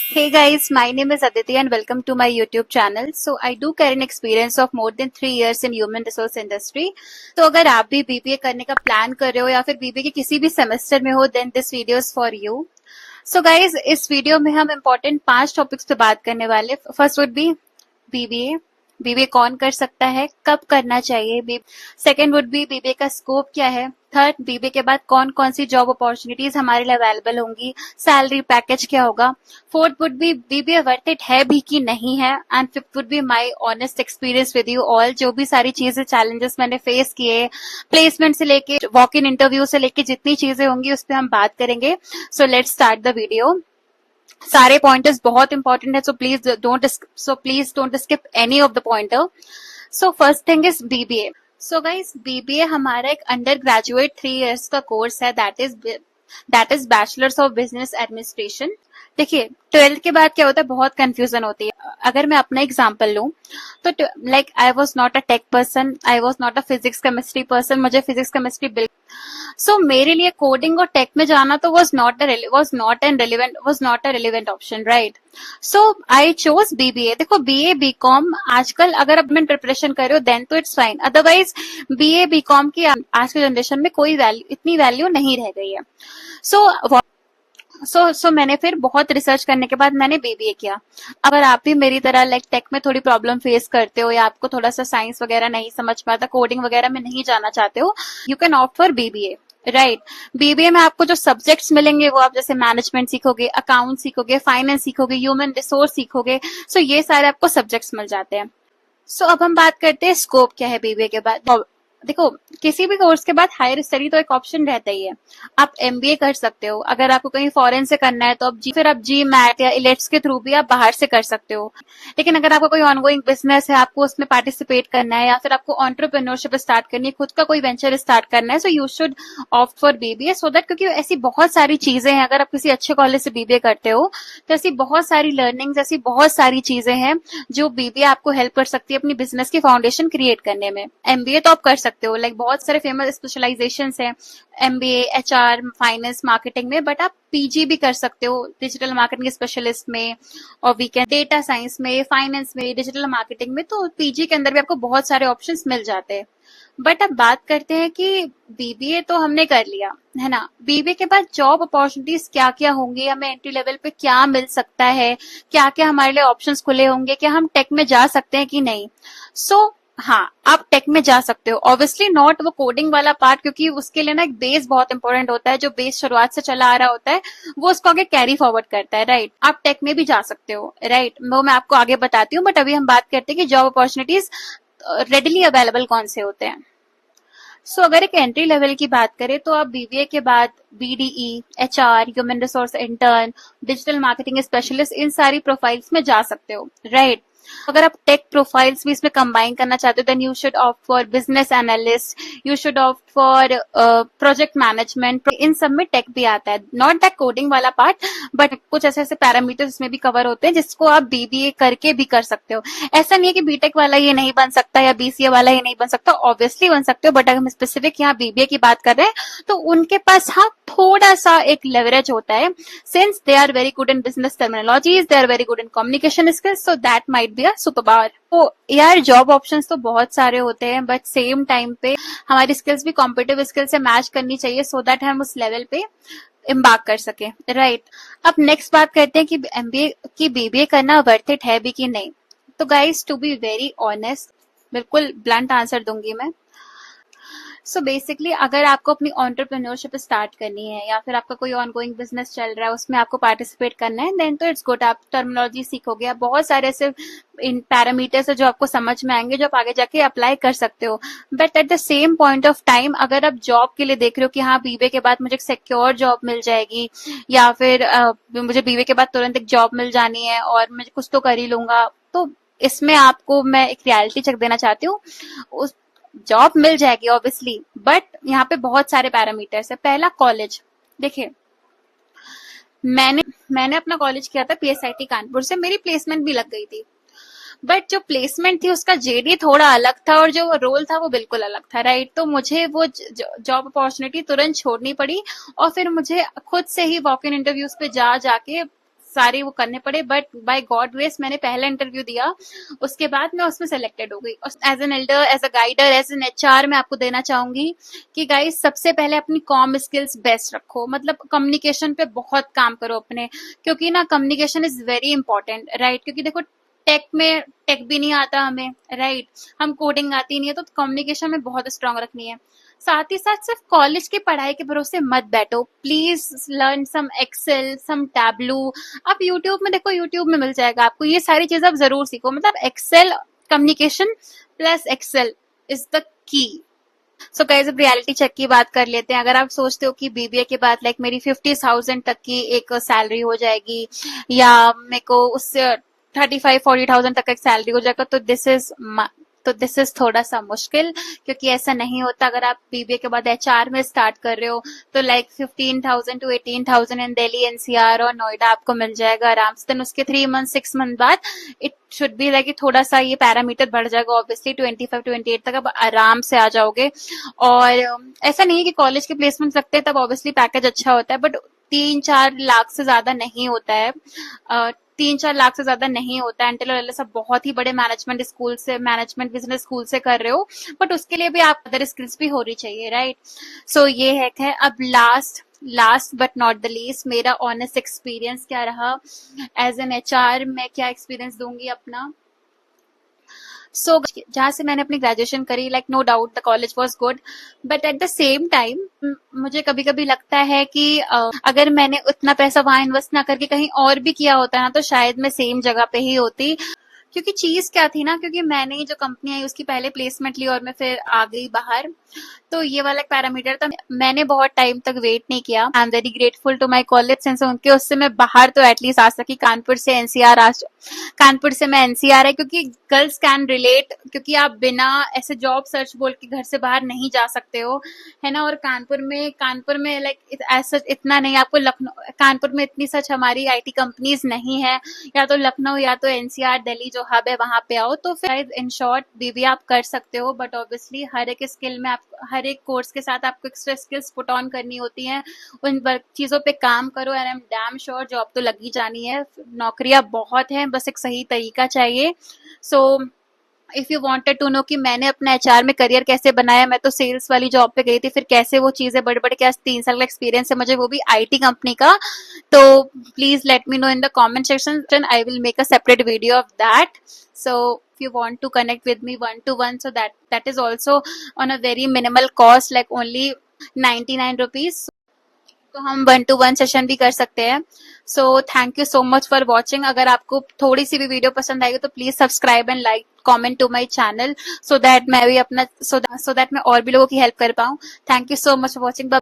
Hey guys, my name is Aditi and welcome to my YouTube channel. So I do carry an experience of more than 3 years in human resource industry. तो अगर आप भी BBA करने का plan कर रहे हो या फिर बीबीए के किसी भी सेमेस्टर में हो, then this video is for you. So guys, इस वीडियो में हम इम्पोर्टेंट 5 टॉपिक्स पे बात करने वाले. First would be BBA. BBA कौन कर सकता है, कब करना चाहिए. सेकेंड वुड बी बीबीए का स्कोप क्या है. थर्ड, बीबीए के बाद कौन कौन सी जॉब अपॉर्चुनिटीज हमारे लिए अवेलेबल होंगी, सैलरी पैकेज क्या होगा. Fourth would be BBA worth it है भी कि नहीं है. And fifth would be my honest experience with you all. जो भी सारी चीजें चैलेंजेस मैंने फेस किए, प्लेसमेंट से लेके वॉक इन इंटरव्यू से लेके जितनी चीजें होंगी उस पर हम बात करेंगे. So let's start the video. सारे पॉइंटर्स बहुत इंपॉर्टेंट है, so please don't skip any of the pointer. So first thing is BBA. So guys, BBA हमारा एक अंडर ग्रेजुएट 3 years का कोर्स है. That is bachelors of business administration. देखिए, 12th के बाद क्या होता है, बहुत कंफ्यूजन होती है. अगर मैं अपना एग्जांपल लूं तो like I was not a tech person, I was not a physics chemistry person. मुझे फिजिक्स केमिस्ट्री बिल्कुल, सो मेरे लिए कोडिंग और टेक में जाना तो was not a relevant option, right? So I chose BBA. देखो, BA BCom आजकल अगर अब मैं प्रिपरेशन कर रहे हो देन तो it's fine, otherwise BA BCom की आज के जनरेशन में कोई इतनी वैल्यू नहीं रह गई है. सो मैंने फिर बहुत रिसर्च करने के बाद मैंने बीबीए किया. अगर आप भी मेरी तरह लाइक टेक में थोड़ी प्रॉब्लम फेस करते हो या आपको थोड़ा सा साइंस वगैरह नहीं समझ में आता, कोडिंग वगैरह में नहीं जाना चाहते हो, you can opt for BBA, right. BBA में आपको जो सब्जेक्ट्स मिलेंगे वो आप जैसे मैनेजमेंट सीखोगे, अकाउंट सीखोगे, फाइनेंस सीखोगे, ह्यूमन रिसोर्स सीखोगे. सो ये सारे आपको सब्जेक्ट्स मिल जाते हैं. सो अब हम बात करते हैं स्कोप क्या है बीबीए के बाद. देखो, किसी भी कोर्स के बाद हायर स्टडी तो एक ऑप्शन रहता ही है. आप एमबीए कर सकते हो. अगर आपको कहीं फॉरेन से करना है तो आप जी मैट या इलेट्स के थ्रू भी आप बाहर से कर सकते हो. लेकिन अगर आपका कोई ऑनगोइंग बिजनेस है, आपको उसमें पार्टिसिपेट करना है या फिर आपको एंटरप्रेन्योरशिप स्टार्ट करनी है, खुद का कोई वेंचर स्टार्ट करना है, so you should opt for BBA. So that, क्योंकि ऐसी बहुत सारी चीजें हैं, अगर आप किसी अच्छे कॉलेज से बीबीए करते हो तो ऐसी बहुत सारी लर्निंग्स, ऐसी बहुत सारी चीजें हैं जो बीबीए आपको हेल्प कर सकती है अपनी बिजनेस की फाउंडेशन क्रिएट करने में. एमबीए तो आप कर सकते हो, लाइक बहुत सारे फेमस स्पेशलाइजेशंस हैं एमबीए, एचआर, फाइनेंस, मार्केटिंग में, बट आप पीजी भी कर सकते हो डिजिटल मार्केटिंग स्पेशलिस्ट में, और वीकेंड डेटा साइंस में, फाइनेंस में, डिजिटल मार्केटिंग में. तो पीजी के अंदर भी आपको बहुत सारे ऑप्शंस मिल जाते हैं. बट अब बात करते हैं कि बीबीए तो हमने कर लिया है ना, बीबीए के बाद जॉब अपॉर्चुनिटीज क्या क्या होंगी, हमें एंट्री लेवल पे क्या मिल सकता है, क्या क्या हमारे लिए ऑप्शंस खुले होंगे, क्या हम टेक में जा सकते हैं कि नहीं. सो हाँ, आप टेक में जा सकते हो. ऑब्वियसली नॉट वो कोडिंग वाला पार्ट, क्योंकि उसके लिए ना एक बेस बहुत इंपॉर्टेंट होता है. जो बेस शुरुआत से चला आ रहा होता है वो उसको आगे कैरी फॉरवर्ड करता है, राइट. आप टेक में भी जा सकते हो, राइट. वो मैं आपको आगे बताती हूँ, बट अभी हम बात करते हैं कि जॉब अपॉर्चुनिटीज रेडिली अवेलेबल कौन से होते हैं. सो अगर एक एंट्री लेवल की बात करें तो आप बीबीए के बाद BDE, HR, human resource intern, digital marketing specialist, इन सारी प्रोफाइल्स में जा सकते हो, राइट. अगर आप टेक प्रोफाइल्स भी इसमें कंबाइन करना चाहते हो then you should opt for business analyst, you should opt for project management. इन सब में टेक भी आता है, नॉट दैट कोडिंग वाला पार्ट, बट कुछ ऐसे ऐसे पैरामीटर्स इसमें भी कवर होते हैं जिसको आप बीबीए करके भी कर सकते हो. ऐसा नहीं है कि बीटेक वाला ये नहीं बन सकता या बीसीए वाला ये नहीं बन सकता, ऑब्वियसली बन सकते हो. बट अगर हम स्पेसिफिक यहाँ बीबीए की बात कर रहे हैं तो उनके पास हाँ थोड़ा सा एक लेवरेज होता है, since they are very good in business terminologies, they are very good in communication skills, so that might be a super power. तो यार, जॉब ऑप्शंस तो बहुत सारे होते हैं, बट सेम टाइम पे हमारी स्किल्स भी कॉम्पिटिटिव स्किल से मैच करनी चाहिए, सो दैट हम उस लेवल पे एम्बार्क कर सके, राइट. अब नेक्स्ट बात करते हैं कि एमबीए की बीबीए करना वर्थ इट है भी कि नहीं. तो guys, to be very honest, बिल्कुल ब्लंट आंसर दूंगी मैं. सो बेसिकली अगर आपको अपनी एंटरप्रेन्योरशिप स्टार्ट करनी है या फिर आपका कोई ऑनगोइंग बिजनेस चल रहा है, उसमें आपको पार्टिसिपेट करना है, देन तो इट्स गुड. आप टर्मिनोलॉजी सीखोगे, आप बहुत सारे ऐसे इन पैरामीटर्स है जो आपको समझ में आएंगे, जो आप आगे जाके अप्लाई कर सकते हो. But at the same point of time, अगर आप जॉब के लिए देख रहे हो कि हाँ बीबीए के बाद मुझे एक सिक्योर जॉब मिल जाएगी या फिर मुझे बीबीए के बाद तुरंत एक जॉब मिल जानी है और मैं कुछ तो कर ही लूंगा, तो इसमें आपको मैं एक रियलिटी चेक देना चाहती हूँ. उस जॉब मिल जाएगी ऑब्वियसली, बट यहाँ पे बहुत सारे पैरामीटर्स है. पहला, कॉलेज. देखिए, मैंने अपना कॉलेज किया था पीएसआईटी कानपुर से, मेरी प्लेसमेंट भी लग गई थी, बट जो प्लेसमेंट थी उसका जेडी थोड़ा अलग था और जो रोल था वो बिल्कुल अलग था, राइट. तो मुझे वो जॉब अपॉर्चुनिटी तुरंत छोड़नी पड़ी और फिर मुझे खुद से ही वॉक इन इंटरव्यूज पे जाके सारे वो करने पड़े, बट बाय गॉड ग्रेस मैंने पहला इंटरव्यू दिया, उसके बाद मैं उसमें सेलेक्टेड हो गई। As an elder, as a guider, as an HR मैं आपको देना चाहूंगी कि गाइस सबसे पहले अपनी कॉम स्किल्स बेस्ट रखो, मतलब कम्युनिकेशन पे बहुत काम करो अपने, क्योंकि ना communication is very important, right? क्योंकि देखो टेक भी नहीं आता हमें, राइट? हम कोडिंग आती नहीं है, तो कम्युनिकेशन में बहुत स्ट्रांग रखनी है। साथ ही साथ सिर्फ कॉलेज की पढ़ाई के भरोसे मत बैठो, please learn some Excel, some Tableau. आप यूट्यूब में देखो, यूट्यूब में मिल जाएगा आपको, ये सारी चीजें आप जरूर सीखो, मतलब Excel, communication plus Excel is the key. So guys, अब रियलिटी चेक की बात कर लेते हैं। अगर आप सोचते हो कि बीबीए के बाद लाइक मेरी 50,000 तक की एक सैलरी हो जाएगी, या मेरे को उससे 35-40,000 तक का एक सैलरी हो जाएगा, तो दिस इज थोड़ा सा मुश्किल, क्योंकि ऐसा नहीं होता। अगर आप बीबीए के बाद एचआर में स्टार्ट कर रहे हो, तो like 15,000 to 18,000 in Delhi NCR और नोएडा आपको मिल जाएगा आराम से। देन उसके 3 मंथ 6 मंथ बाद इट शुड बी लाइक थोड़ा सा ये पैरामीटर बढ़ जाएगा, ऑब्वियसली 25-28 तक आप आराम से आ जाओगे। और ऐसा नहीं है कि कॉलेज के प्लेसमेंट लगते हैं तब ऑब्वियसली पैकेज अच्छा होता है, बट 3-4 लाख से ज्यादा नहीं होता है। 3-4 लाख से ज्यादा नहीं होता है, एंटिल सब बहुत ही बड़े मैनेजमेंट बिजनेस स्कूल से कर रहे हो, बट उसके लिए भी आप अदर स्किल्स भी होनी चाहिए, राइट? सो ये है। अब last but not the least, मेरा ऑनेस्ट एक्सपीरियंस क्या रहा एज एन एचआर, मैं क्या एक्सपीरियंस दूंगी अपना। सो जहाँ से मैंने अपनी ग्रेजुएशन करी, like no doubt the college was good, but at the same time मुझे कभी कभी लगता है कि अगर मैंने उतना पैसा वहां इन्वेस्ट ना करके कहीं और भी किया होता ना, तो शायद मैं सेम जगह पे ही होती। क्योंकि चीज क्या थी ना, क्योंकि मैंने जो कंपनी आई उसकी पहले प्लेसमेंट ली और मैं फिर आ गई बाहर, तो ये वाला पैरामीटर था। मैंने बहुत टाइम तक वेट नहीं किया। I am very grateful to my college, since उनके उससे मैं बाहर तो एटलीस्ट आ सकी। कानपुर से मैं एनसीआर है, क्योंकि गर्ल्स कैन रिलेट, क्योंकि आप बिना ऐसे जॉब सर्च बोल के घर से बाहर नहीं जा सकते हो, है ना? और कानपुर में लाइक ऐसा इतना नहीं, आपको लखनऊ, कानपुर में इतनी सच हमारी आईटी कंपनीज नहीं है, या तो लखनऊ या तो एनसीआर दिल्ली जो हब है वहां पे आओ। तो फिर इन शॉर्ट बीबीए आप कर सकते हो, बट ऑब्वियसली हर एक स्किल में, आप हर एक कोर्स के साथ आपको एक्स्ट्रा स्किल्स पुट ऑन करनी होती हैं, उन चीजों पे काम करो, and I am damn sure job तो लगी जानी है। नौकरियां बहुत हैं, बस एक सही तरीका चाहिए। So if you wanted to know कि मैंने अपना एचआर में करियर कैसे बनाया, मैं तो सेल्स वाली जॉब पे गई थी, फिर कैसे वो चीजें बड़े बड़े, क्या 3 साल का एक्सपीरियंस है मुझे, वो भी आईटी कंपनी का। तो please let me know in the comment section, I will make a separate video of that. So if you want to connect with me 1-to-1, so that is also on a very minimal cost, like only 99 rupees, तो हम 1-to-1 session भी कर सकते हैं। So thank you so much for watching. अगर आपको थोड़ी सी भी वीडियो पसंद आएगी तो please subscribe and like comment to my channel, so that मैं भी अपना सो दैट मैं और भी लोगों की हेल्प कर पाऊँ। Thank you so much for watching.